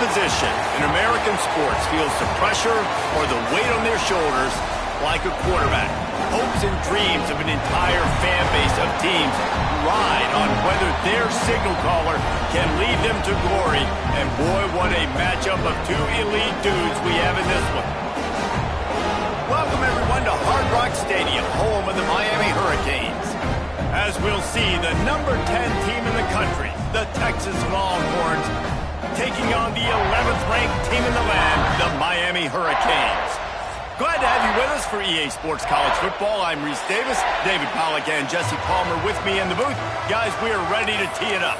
position in American sports feels the pressure or the weight on their shoulders like a quarterback. Hopes and dreams of an entire fan base of teams ride on whether their signal caller can lead them to glory. And boy, what a matchup of two elite dudes we have in this one. Welcome everyone to Hard Rock Stadium, home of the Miami Hurricanes. As we'll see, the number 10 team in the country, the Texas Longhorns, taking on the 11th ranked team in the land, the Miami Hurricanes. Glad to have you with us for EA Sports College Football. I'm Reese Davis, David Pollack and Jesse Palmer with me in the booth. Guys, we are ready to tee it up.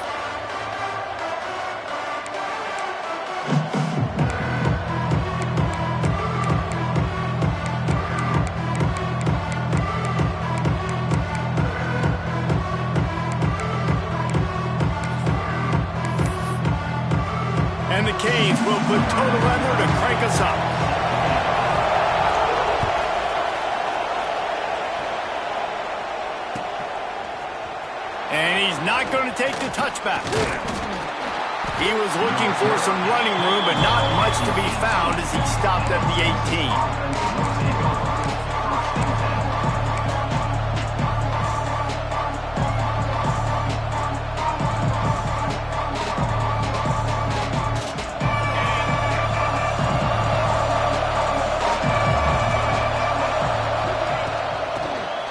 And the Canes will put total under to crank us up. And he's not going to take the touchback. He was looking for some running room, but not much to be found as he stopped at the 18.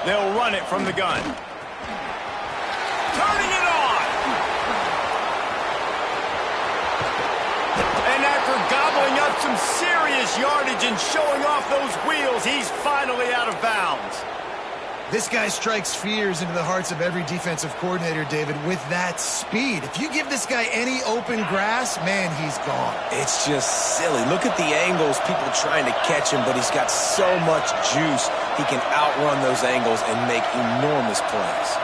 They'll run it from the gun. Turning it on. And after gobbling up some serious yardage and showing off those wheels, he's finally out of bounds. This guy strikes fears into the hearts of every defensive coordinator, David, with that speed. If you give this guy any open grass, man, he's gone. It's just silly. Look at the angles, people trying to catch him, but he's got so much juice. He can outrun those angles and make enormous plays.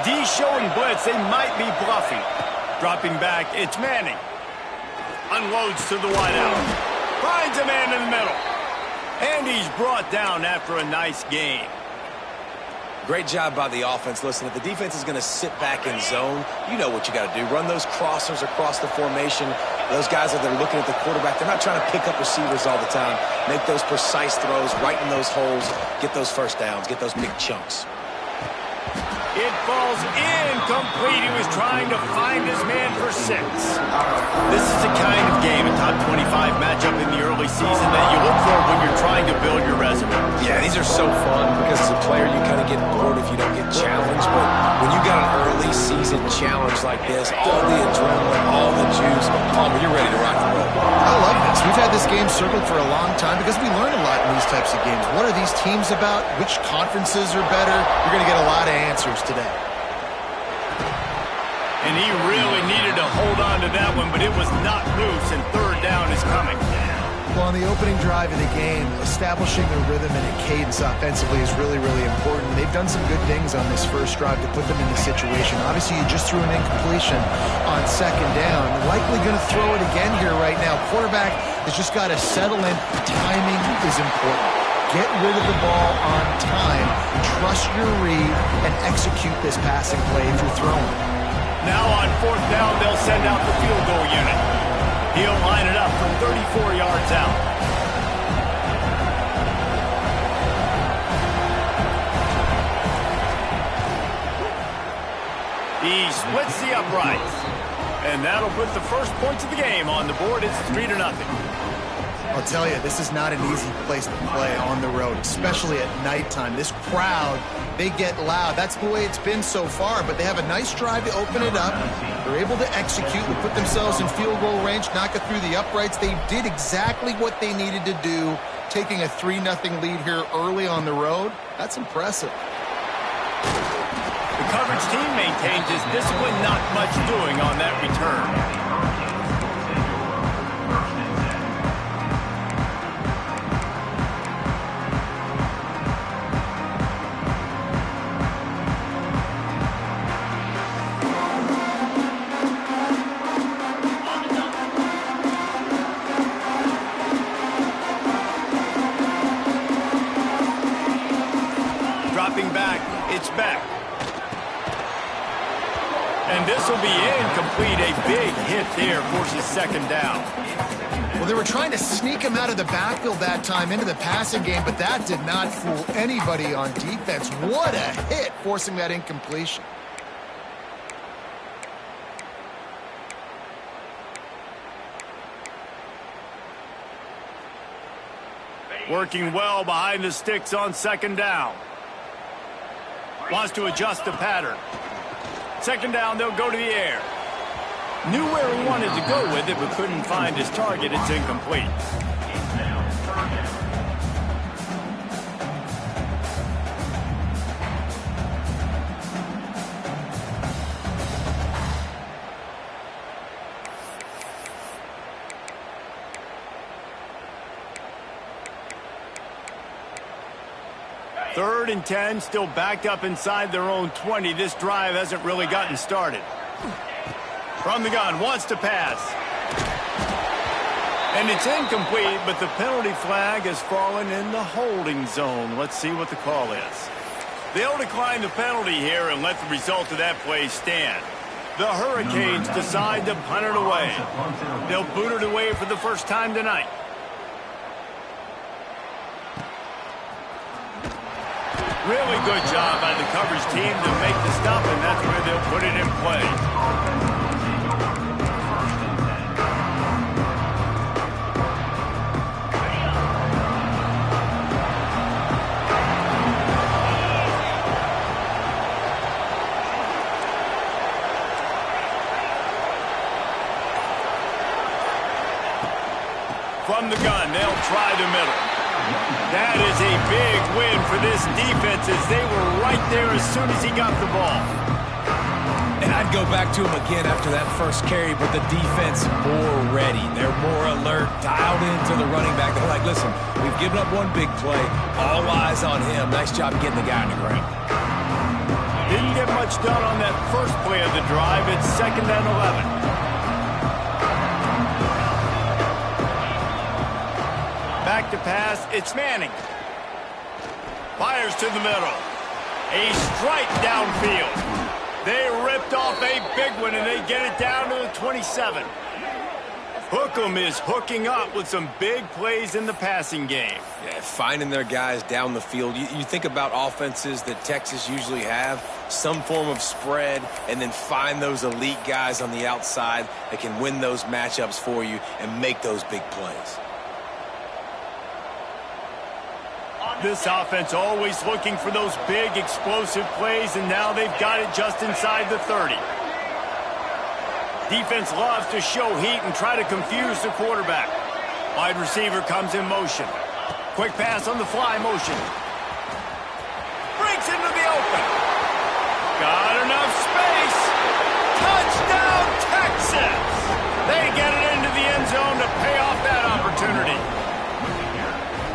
D showing blitz, they might be bluffing. Dropping back, it's Manning. Unloads to the wideout. Finds a man in the middle. And he's brought down after a nice game. Great job by the offense. Listen, if the defense is going to sit back in zone, you know what you got to do. Run those crossers across the formation. Those guys that are looking at the quarterback, they're not trying to pick up receivers all the time. Make those precise throws, right in those holes, get those first downs, get those big chunks. It falls incomplete. He was trying to find his man for 6. This is the kind of game, a top 25 matchup in the early season that you look for when you're trying to build your resume. Yeah, these are so fun because as a player you kind of get bored if you don't get challenged. But when you got an early season challenge like this, all the adrenaline, all the juice, Palmer, you're ready to rock and roll. I love this. We've had this game circled for a long time because we learn a lot in these types of games. What are these teams about? Which conferences are better? You're going to get a lot of answers today. And he really needed to hold on to that one, but it was not loose, and third down is coming. Well, on the opening drive of the game, establishing a rhythm and a cadence offensively is really, really important. They've done some good things on this first drive to put them in this situation. Obviously, you just threw an incompletion on second down. Likely going to throw it again here right now. Quarterback has just got to settle in. Timing is important. Get rid of the ball on time. Trust your read and execute this passing play if you're throwing. Now on fourth down, they'll send out the field goal unit. He'll line it up from 34 yards out. He splits the uprights. And that'll put the first points of the game on the board. It's 3-0. I'll tell you, this is not an easy place to play on the road, especially at nighttime. This crowd, they get loud. That's the way it's been so far, but they have a nice drive to open it up. They're able to execute and put themselves in field goal range, knock it through the uprights. They did exactly what they needed to do, taking a 3-0 lead here early on the road. That's impressive. The coverage team maintains his discipline, not much doing on that return. Dropping back, it's back. And this will be incomplete. A big hit there forces second down. Well, they were trying to sneak him out of the backfield that time into the passing game, but that did not fool anybody on defense. What a hit, forcing that incompletion. Working well behind the sticks on second down. Wants to adjust the pattern. Second down, they'll go to the air. Knew where he wanted to go with it, but couldn't find his target. It's incomplete. Third and 10, still backed up inside their own 20. This drive hasn't really gotten started. From the gun, wants to pass. And it's incomplete, but the penalty flag has fallen in the holding zone. Let's see what the call is. They'll decline the penalty here and let the result of that play stand. The Hurricanes decide to punt it away. They'll boot it away for the first time tonight. Really good job by the coverage team to make the stop, and that's where they'll put it in play. From the gun, they'll try the middle. That is a big win for this defense as they were right there as soon as he got the ball. And I'd go back to him again after that first carry, but the defense more ready. They're more alert, dialed into the running back. They're like, listen, we've given up one big play. All eyes on him. Nice job getting the guy on the ground. Didn't get much done on that first play of the drive. It's second and 11. Back to pass, it's Manning. Fires to the middle. A strike downfield. They ripped off a big one, and they get it down to the 27. Hookem is hooking up with some big plays in the passing game. Yeah, finding their guys down the field. You think about offenses that Texas usually have, some form of spread, and then find those elite guys on the outside that can win those matchups for you and make those big plays. This offense always looking for those big, explosive plays, and now they've got it just inside the 30. Defense loves to show heat and try to confuse the quarterback. Wide receiver comes in motion. Quick pass on the fly motion. Breaks into the open. Got enough space. Touchdown, Texas! They get it into the end zone to pay off that opportunity.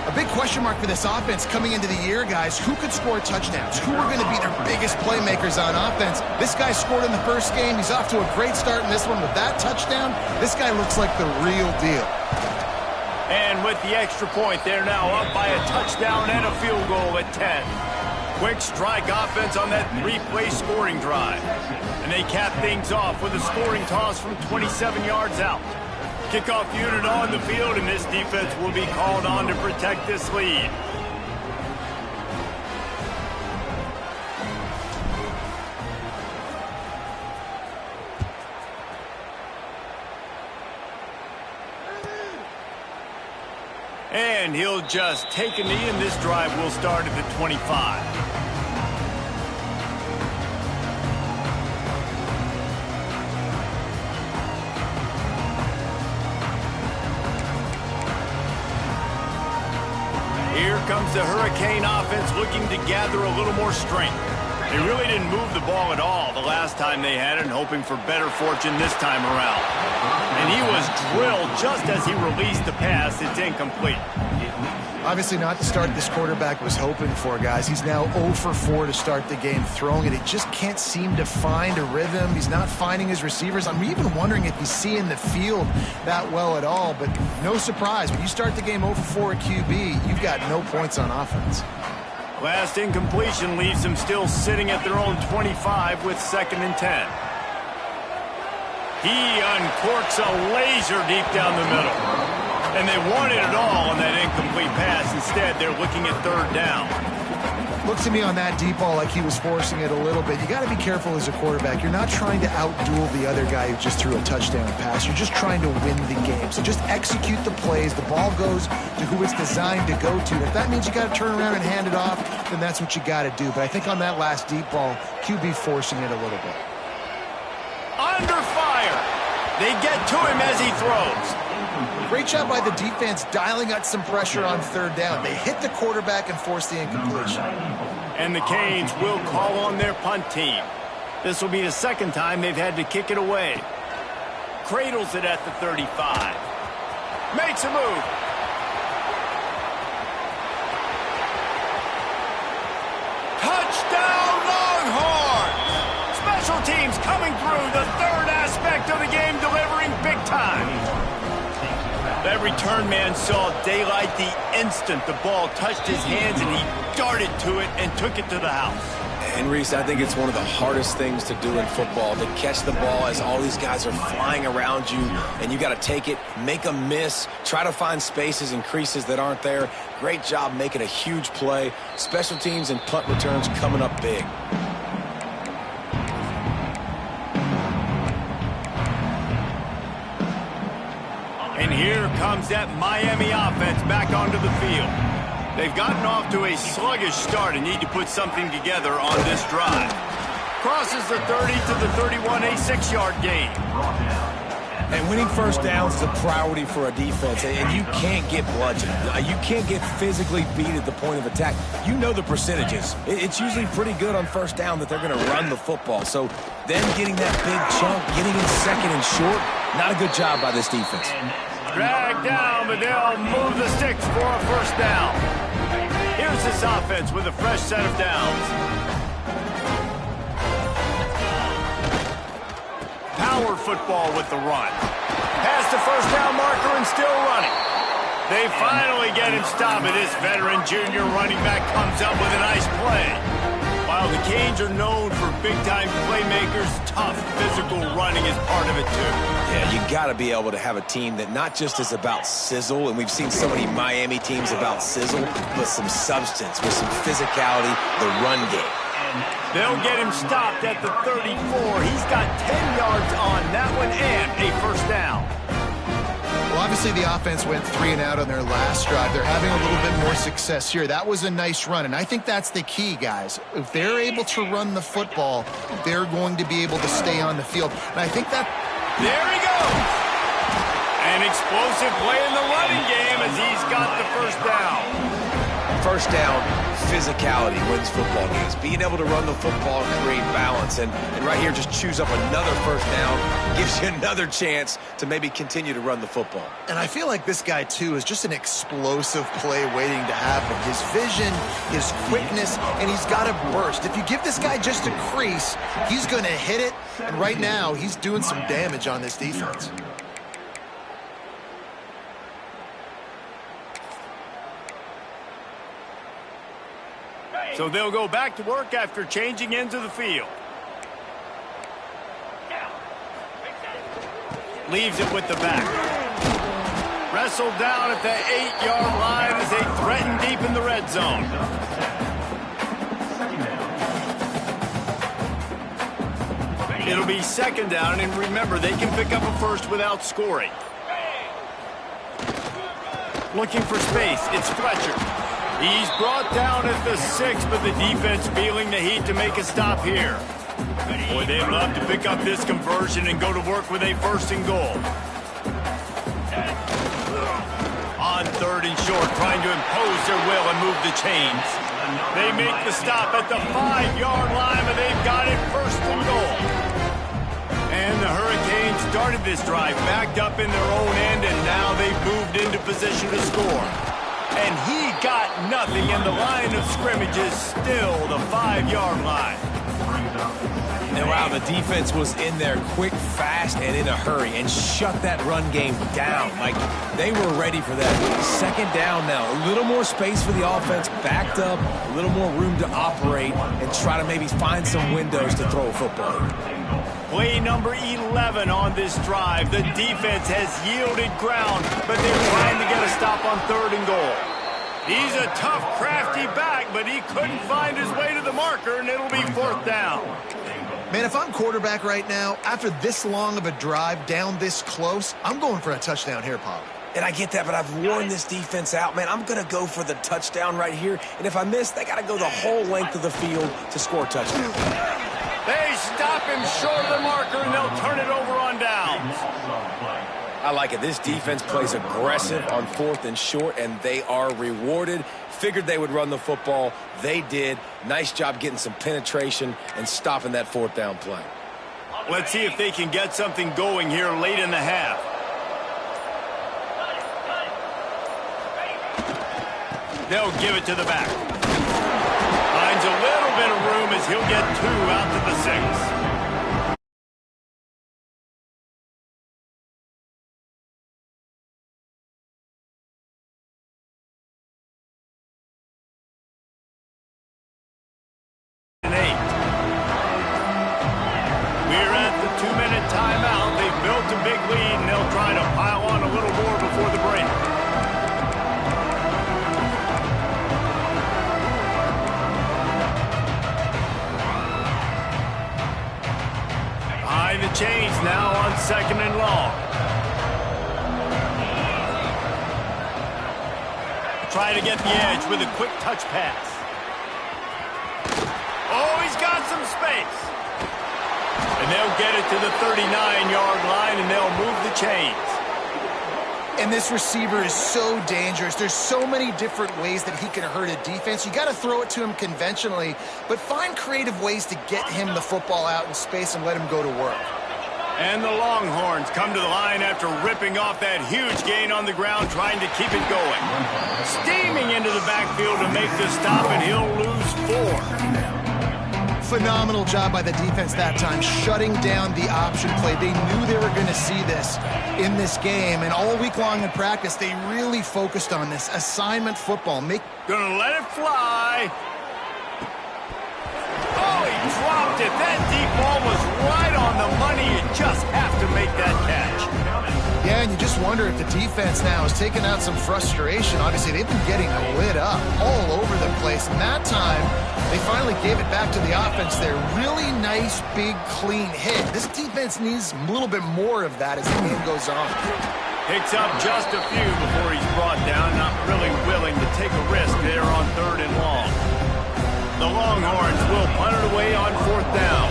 A big question mark for this offense coming into the year, guys. Who could score touchdowns? Who are going to be their biggest playmakers on offense? This guy scored in the first game. He's off to a great start in this one with that touchdown. This guy looks like the real deal. And with the extra point, they're now up by a touchdown and a field goal at 10. Quick strike offense on that three-play scoring drive. And they cap things off with a scoring toss from 27 yards out. Kickoff unit on the field, and this defense will be called on to protect this lead. And he'll just take a knee, and this drive will start at the 25. Here comes the Hurricane offense looking to gather a little more strength. They really didn't move the ball at all the last time they had it, and hoping for better fortune this time around. And he was drilled just as he released the pass. It's incomplete. Obviously not the start this quarterback was hoping for, guys. He's now 0 for 4 to start the game throwing it. He just can't seem to find a rhythm. He's not finding his receivers. I'm even wondering if he's seeing the field that well at all, but no surprise. When you start the game 0 for 4 at QB, you've got no points on offense. Last incompletion leaves them still sitting at their own 25 with second and 10. He uncorks a laser deep down the middle. And they wanted it all on that incomplete pass. Instead, they're looking at third down. Looks to me on that deep ball like he was forcing it a little bit. You got to be careful as a quarterback. You're not trying to outduel the other guy who just threw a touchdown pass. You're just trying to win the game. So just execute the plays. The ball goes to who it's designed to go to. If that means you got to turn around and hand it off, then that's what you got to do. But I think on that last deep ball, QB forcing it a little bit. Under fire. They get to him as he throws. Great job by the defense dialing out some pressure on third down. They hit the quarterback and forced the incompletion. And the Canes will call on their punt team. This will be the second time they've had to kick it away. Cradles it at the 35. Makes a move. Touchdown Longhorns! Special teams coming through, the third aspect of the game, delivering big time. That return man saw daylight the instant the ball touched his hands, and he darted to it and took it to the house. And Reese, I think it's one of the hardest things to do in football, to catch the ball as all these guys are flying around you, and you got to take it, make a miss, try to find spaces and creases that aren't there. Great job making a huge play. Special teams and punt returns coming up big. And here comes that Miami offense back onto the field. They've gotten off to a sluggish start and need to put something together on this drive. Crosses the 30 to the 31, a 6-yard gain. And winning first downs is a priority for a defense, and you can't get bludgeoned. You can't get physically beat at the point of attack. You know the percentages. It's usually pretty good on first down that they're going to run the football. So then getting that big chunk, getting in second and short, not a good job by this defense. Dragged down, but they'll move the sticks for a first down. Here's this offense with a fresh set of downs. Power football with the run. Past the first down marker and still running. They finally get him stopped, and this veteran junior running back comes up with a nice play. While the Canes are known for big-time playmakers, tough physical running is part of it too. Yeah, you got to be able to have a team that not just is about sizzle, and we've seen so many Miami teams about sizzle, but some substance with some physicality, the run game. They'll get him stopped at the 34. He's got 10 yards on that one and a first down. Well, obviously the offense went 3 and out on their last drive. They're having a little bit more success here. That was a nice run, and I think that's the key, guys. If they're able to run the football, they're going to be able to stay on the field. And I think that... There he goes! An explosive play in the running game as he's got the first down. First down, physicality wins football games. Being able to run the football and create balance. And right here, just choose up another first down. Gives you another chance to maybe continue to run the football. And I feel like this guy, too, is just an explosive play waiting to happen. His vision, his quickness, and he's got a burst. If you give this guy just a crease, he's going to hit it. And right now, he's doing some damage on this defense. So they'll go back to work after changing ends of the field. Leaves it with the back. Wrestled down at the 8-yard line as they threaten deep in the red zone. It'll be second down, and remember, they can pick up a first without scoring. Looking for space, it's Fletcher. He's brought down at the 6, but the defense feeling the heat to make a stop here. Boy, they'd love to pick up this conversion and go to work with a first and goal. On third and short, trying to impose their will and move the chains. They make the stop at the 5-yard line, but they've got it first and goal. And the Hurricanes started this drive backed up in their own end, and now they've moved into position to score. And he got nothing, and the line of scrimmage is still the 5-yard line. And wow, the defense was in there quick, fast, and in a hurry, and shut that run game down. Like, they were ready for that. Second down now. A little more space for the offense, backed up, a little more room to operate, and try to maybe find some windows to throw a football. Play number 11 on this drive. The defense has yielded ground, but they're trying to get a stop on 3rd and goal. He's a tough, crafty back, but he couldn't find his way to the marker, and it'll be 4th down. Man, if I'm quarterback right now, after this long of a drive down this close, I'm going for a touchdown here, Pop. And I get that, but I've worn this defense out, man. I'm going to go for the touchdown right here. And if I miss, they got to go the whole length of the field to score a touchdown. They stop him short of the marker, and they'll turn it over on downs. I like it. This defense plays aggressive on 4th and short, and they are rewarded. Figured they would run the football. They did. Nice job getting some penetration and stopping that 4th down play. Let's see if they can get something going here late in the half. They'll give it to the back. Finds a little bit of room as he'll get 2 out to the 6. Timeout. They've built a big lead, and they'll try to pile on a little more before the break. Behind the chains now on 2nd and long. Try to get the edge with a quick touch pass. Oh, he's got some space. And they'll get it to the 39-yard line, and they'll move the chains. And this receiver is so dangerous. There's so many different ways that he can hurt a defense. You got to throw it to him conventionally, but find creative ways to get him the football out in space and let him go to work. And the Longhorns come to the line after ripping off that huge gain on the ground, trying to keep it going. Steaming into the backfield to make the stop, and he'll lose 4. Phenomenal job by the defense that time, shutting down the option play. They knew they were going to see this in this game, and all week long in practice, they really focused on this assignment football. Gonna let it fly. Oh, he dropped it. That deep ball was right on the money. You just have to make that catch. Yeah, and you just wonder if the defense now has taken out some frustration. Obviously, they've been getting lit up all over the place, and that time, they finally gave it back to the offense there. Really nice, big, clean hit. This defense needs a little bit more of that as the game goes on. Picks up just a few before he's brought down, not really willing to take a risk there on 3rd and long. The Longhorns will punt it away on 4th down.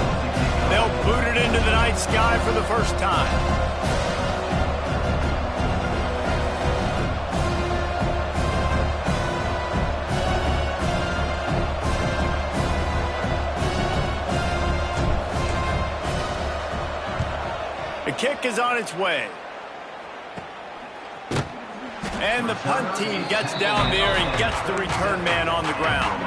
They'll boot it into the night sky for the first time. The kick is on its way. And the punt team gets down there and gets the return man on the ground.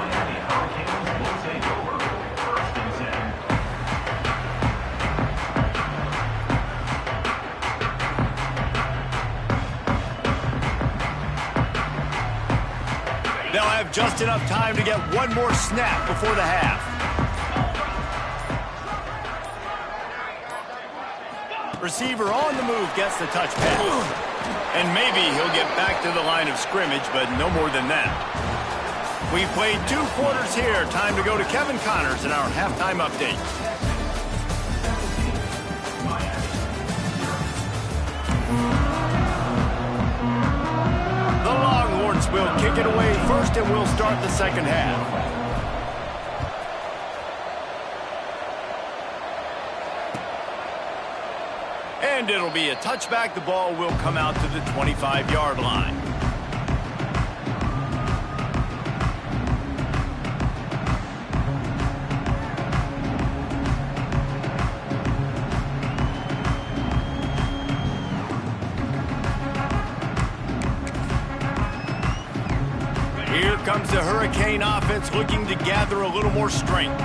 They'll have just enough time to get one more snap before the half. Receiver on the move gets the touch pass. And maybe he'll get back to the line of scrimmage, but no more than that. We've played 2 quarters here. Time to go to Kevin Connors in our halftime update. The Longhorns will kick it away first, and we'll start the second half. And it'll be a touchback. The ball will come out to the 25-yard line. Here comes the Hurricane offense looking to gather a little more strength.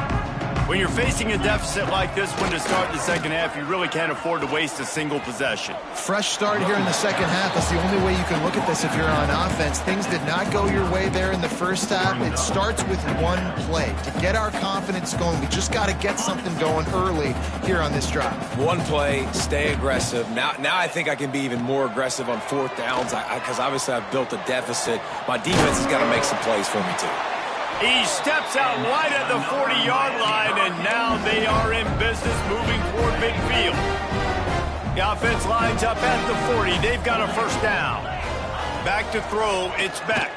When you're facing a deficit like this one to start the second half, you really can't afford to waste a single possession. Fresh start here in the second half. That's the only way you can look at this if you're on offense. Things did not go your way there in the first half. It starts with one play. To get our confidence going, we just got to get something going early here on this drive. One play, stay aggressive. Now I think I can be even more aggressive on fourth downs because obviously I've built a deficit. My defense has got to make some plays for me too. He steps out right at the 40-yard line, and now they are in business moving toward midfield. The offense lines up at the 40. They've got a first down. Back to throw, it's Beck.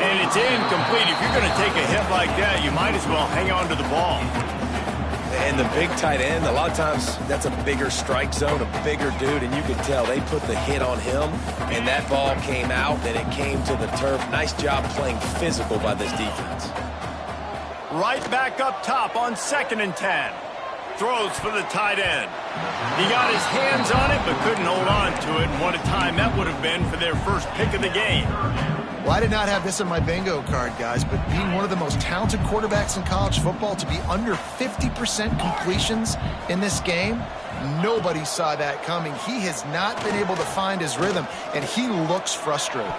And it's incomplete. If you're going to take a hit like that, you might as well hang on to the ball. And the big tight end, a lot of times that's a bigger strike zone, a bigger dude, and you can tell they put the hit on him, and that ball came out, and it came to the turf. Nice job playing physical by this defense. Right back up top on 2nd and 10. Throws for the tight end. He got his hands on it, but couldn't hold on to it, and what a time that would have been for their first pick of the game. Well, I did not have this on my bingo card, guys, but being one of the most talented quarterbacks in college football, to be under 50% completions in this game, nobody saw that coming. He has not been able to find his rhythm, and he looks frustrated.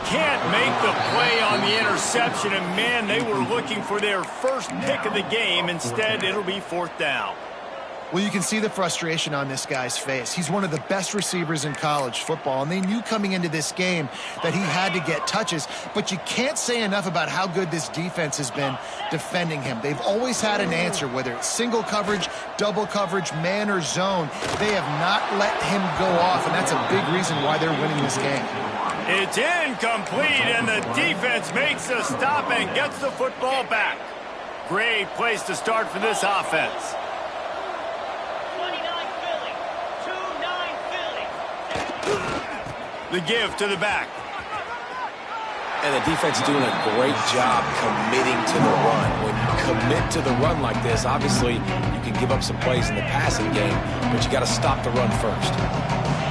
Can't make the play on the interception, and man, they were looking for their first pick of the game. Instead, it'll be 4th down. Well, you can see the frustration on this guy's face. He's one of the best receivers in college football, and they knew coming into this game that he had to get touches, but you can't say enough about how good this defense has been defending him. They've always had an answer, whether it's single coverage, double coverage, man or zone. They have not let him go off, and that's a big reason why they're winning this game. It's incomplete, and the defense makes a stop and gets the football back. Great place to start for this offense. The give to the back. And the defense is doing a great job committing to the run. When you commit to the run like this, obviously you can give up some plays in the passing game, but you got to stop the run first.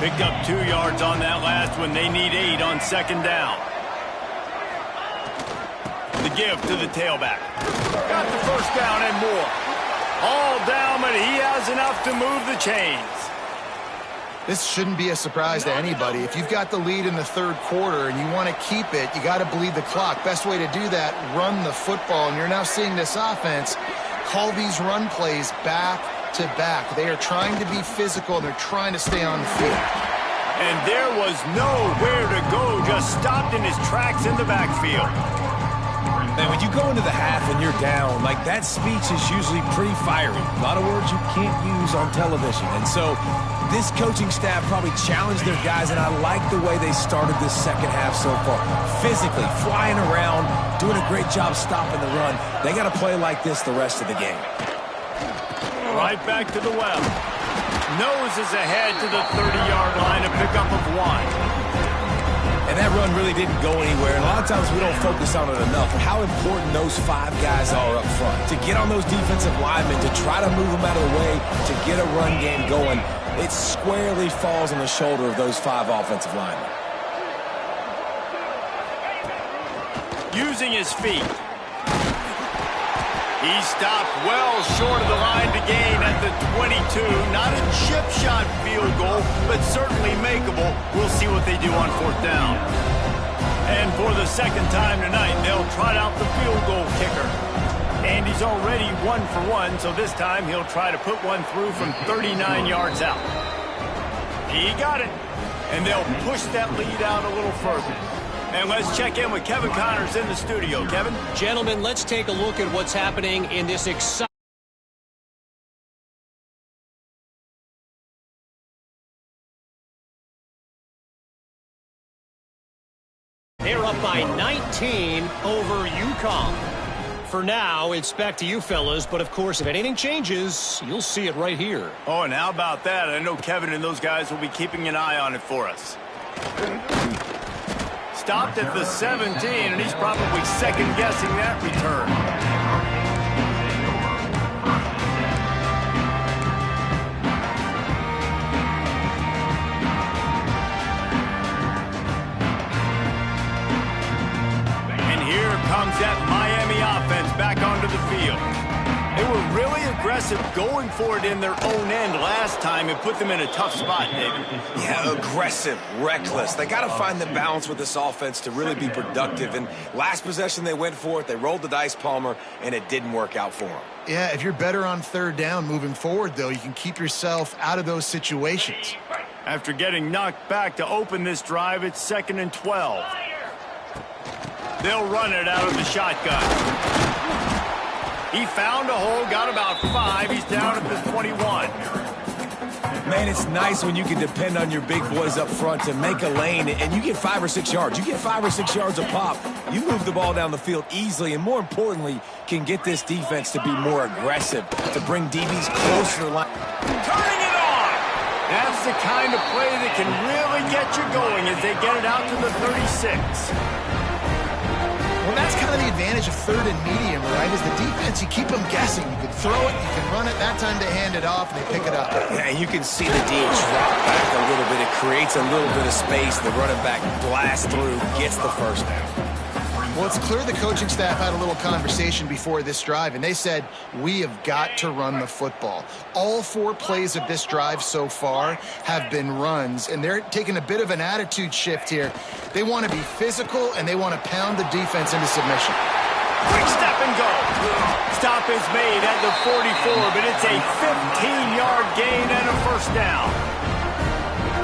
Picked up 2 yards on that last one. They need 8 on 2nd down. The give to the tailback. Got the first down and more. All down, but he has enough to move the chains. This shouldn't be a surprise to anybody. If you've got the lead in the 3rd quarter and you want to keep it, you got to bleed the clock. Best way to do that, run the football. And you're now seeing this offense call these run plays back to back. They are trying to be physical, and they're trying to stay on the field. And there was nowhere to go, just stopped in his tracks in the backfield. And when you go into the half and you're down, like that speech is usually pretty fiery. A lot of words you can't use on television. And so this coaching staff probably challenged their guys, and I like the way they started this second half so far. Physically, flying around, doing a great job stopping the run. They got to play like this the rest of the game. Right back to the well. Noses ahead to the 30-yard line, a pickup of 1. And that run really didn't go anywhere. And a lot of times we don't focus on it enough. How important those 5 guys are up front. To get on those defensive linemen, to try to move them out of the way, to get a run game going, it squarely falls on the shoulder of those 5 offensive linemen. Using his feet. He stopped well short of the line to gain at the 22. Not a chip shot field goal, but certainly makeable. We'll see what they do on 4th down. And for the 2nd time tonight, they'll trot out the field goal kicker. And he's already 1 for 1, so this time he'll try to put one through from 39 yards out. He got it. And they'll push that lead out a little further. And let's check in with Kevin Connors in the studio. Kevin? Gentlemen, let's take a look at what's happening in this exciting... They're up by 19 over UConn. For now, it's back to you fellas, but of course, if anything changes, you'll see it right here. Oh, and how about that? I know Kevin and those guys will be keeping an eye on it for us. Stopped at the 17, and he's probably second-guessing that return. And here comes that Miami offense back onto aggressive going for it in their own end last time and put them in a tough spot, David. Yeah, aggressive, reckless. They got to find the balance with this offense to really be productive. And last possession they went for it, they rolled the dice, Palmer, and it didn't work out for them. Yeah, if you're better on third down moving forward, though, you can keep yourself out of those situations. After getting knocked back to open this drive, it's 2nd and 12. They'll run it out of the shotgun. He found a hole, got about 5. He's down at the 21. Man, it's nice when you can depend on your big boys up front to make a lane, and you get 5 or 6 yards. You get 5 or 6 yards a pop. You move the ball down the field easily, and more importantly, can get this defense to be more aggressive, to bring DBs closer to the line. Turning it on! That's the kind of play that can really get you going as they get it out to the 36. Well, that's kind of the advantage of third and medium, right? Is the defense, you keep them guessing. You can throw it, you can run it. That time they hand it off, and they pick it up. Yeah, and you can see the D drop back a little bit. It creates a little bit of space. The running back blasts through, gets the first down. Well, it's clear the coaching staff had a little conversation before this drive, and they said, we have got to run the football. All 4 plays of this drive so far have been runs, and they're taking a bit of an attitude shift here. They want to be physical, and they want to pound the defense into submission. Quick step and go. Stop is made at the 44, but it's a 15-yard gain and a first down.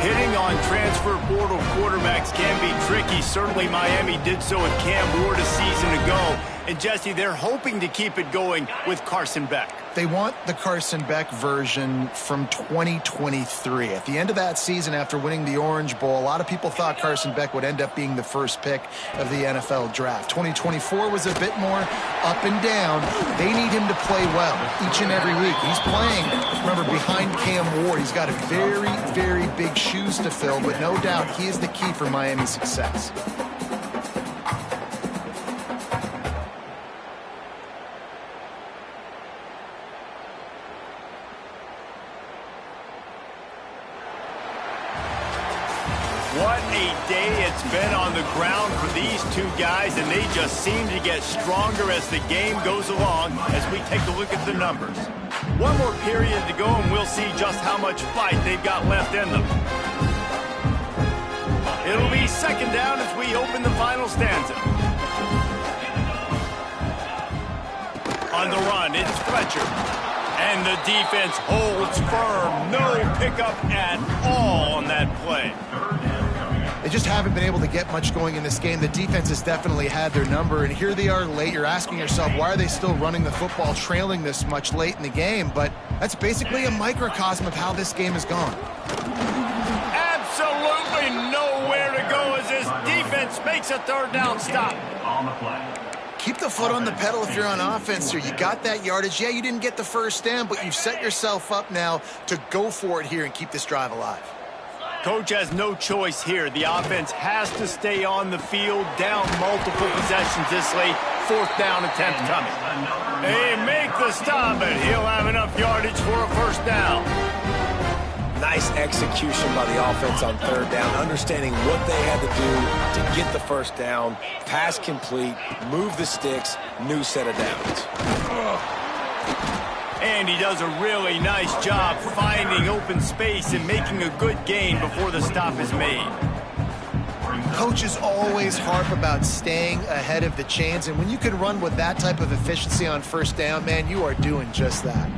Hitting on transfer portal quarterbacks can be tricky. Certainly Miami did so with Cam Ward a season ago. And Jesse, they're hoping to keep it going with Carson Beck. They want the Carson Beck version from 2023. At the end of that season, after winning the Orange Bowl, a lot of people thought Carson Beck would end up being the first pick of the NFL draft. 2024 was a bit more up and down. They need him to play well each and every week. He's playing, remember, behind Cam Ward. He's got a very, very big shoes to fill, but no doubt he is the key for Miami's success. What a day it's been on the ground for these two guys, and they just seem to get stronger as the game goes along as we take a look at the numbers. One more period to go, and we'll see just how much fight they've got left in them. It'll be 2nd down as we open the final stanza. On the run, it's Fletcher. And the defense holds firm. No pickup at all on that play. They just haven't been able to get much going in this game. The defense has definitely had their number, and here they are late. You're asking yourself, why are they still running the football, trailing this much late in the game? But that's basically a microcosm of how this game has gone. Absolutely nowhere to go as this defense makes a 3rd down stop. On the play. Keep the foot on the pedal if you're on offense here. You got that yardage. Yeah, you didn't get the first down, but you've set yourself up now to go for it here and keep this drive alive. Coach has no choice here. The offense has to stay on the field, down multiple possessions this late. 4th down attempt coming. They make the stop, and he'll have enough yardage for a first down. Nice execution by the offense on 3rd down, understanding what they had to do to get the first down, pass complete, move the sticks, new set of downs. And he does a really nice job finding open space and making a good gain before the stop is made. Coaches always harp about staying ahead of the chains, and when you can run with that type of efficiency on 1st down, man, you are doing just that.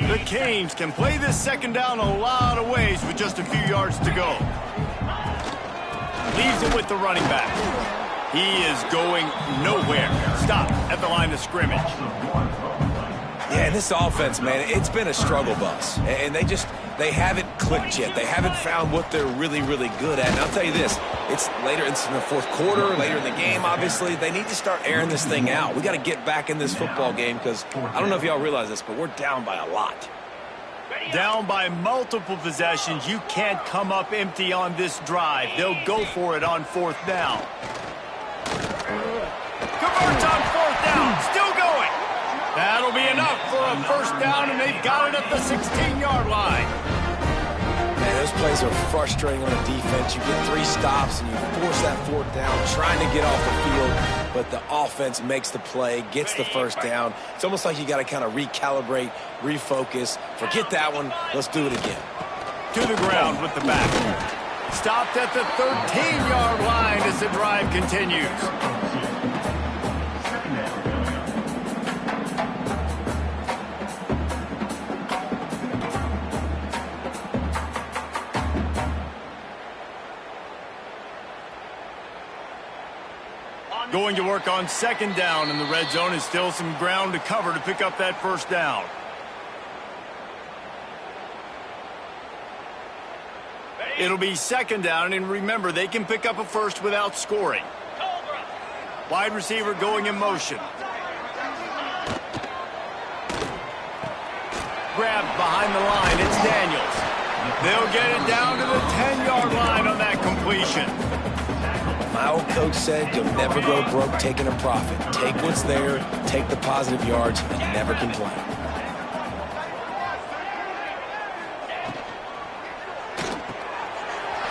The Canes can play this 2nd down a lot of ways with just a few yards to go. Leaves it with the running back. He is going nowhere. Stop at the line of scrimmage. Yeah, this offense, man, it's been a struggle bus. And they haven't clicked yet. They haven't found what they're really, really good at. And I'll tell you this, it's later, it's in the 4th quarter, later in the game, obviously. They need to start airing this thing out. We got to get back in this football game because I don't know if y'all realize this, but we're down by a lot. Down by multiple possessions. You can't come up empty on this drive. They'll go for it on 4th down. Converts on 4th down. Still going. That'll be enough for a first down, and they've got it at the 16-yard line. Man, those those plays are frustrating on the defense. You get 3 stops and you force that 4th down, trying to get off the field, but the offense makes the play, gets the 1st down. It's almost like you got to kind of recalibrate, refocus. Forget that one. Let's do it again. To the ground with the back. Stopped at the 13-yard line as the drive continues. Going to work on 2nd down in the red zone. Is still some ground to cover to pick up that 1st down. It'll be 2nd down, and remember, they can pick up a 1st without scoring. Wide receiver going in motion. Grabbed behind the line. It's Daniels. They'll get it down to the 10-yard line on that completion. My old coach said you'll never go broke taking a profit. Take what's there, take the positive yards, and never complain.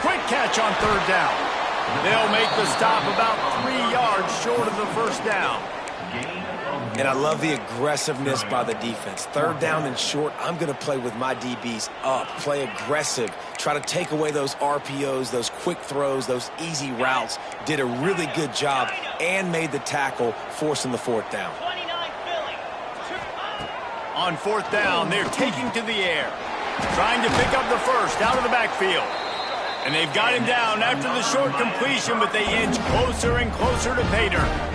Quick catch on 3rd down. They'll make the stop about 3 yards short of the 1st down. And I love the aggressiveness by the defense. 3rd down and short, I'm going to play with my DBs up, play aggressive, try to take away those RPOs, those quick throws, those easy routes. Did a really good job and made the tackle, forcing the 4th down. On 4th down, they're taking to the air. Trying to pick up the 1st out of the backfield. And they've got him down after the short completion, but they inch closer and closer to pay dirt.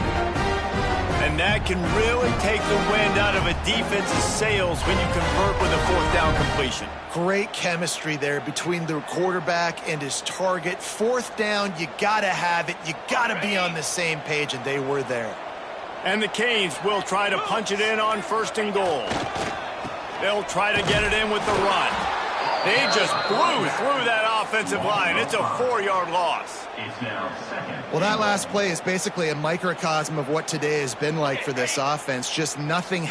And that can really take the wind out of a defense's sails when you convert with a 4th down completion. Great chemistry there between the quarterback and his target. 4th down, you got to have it. You got to be on the same page, and they were there. And the Canes will try to punch it in on 1st and goal. They'll try to get it in with the run. They just blew through that offensive line. It's a 4-yard loss. Well, that last play is basically a microcosm of what today has been like for this offense. Just nothing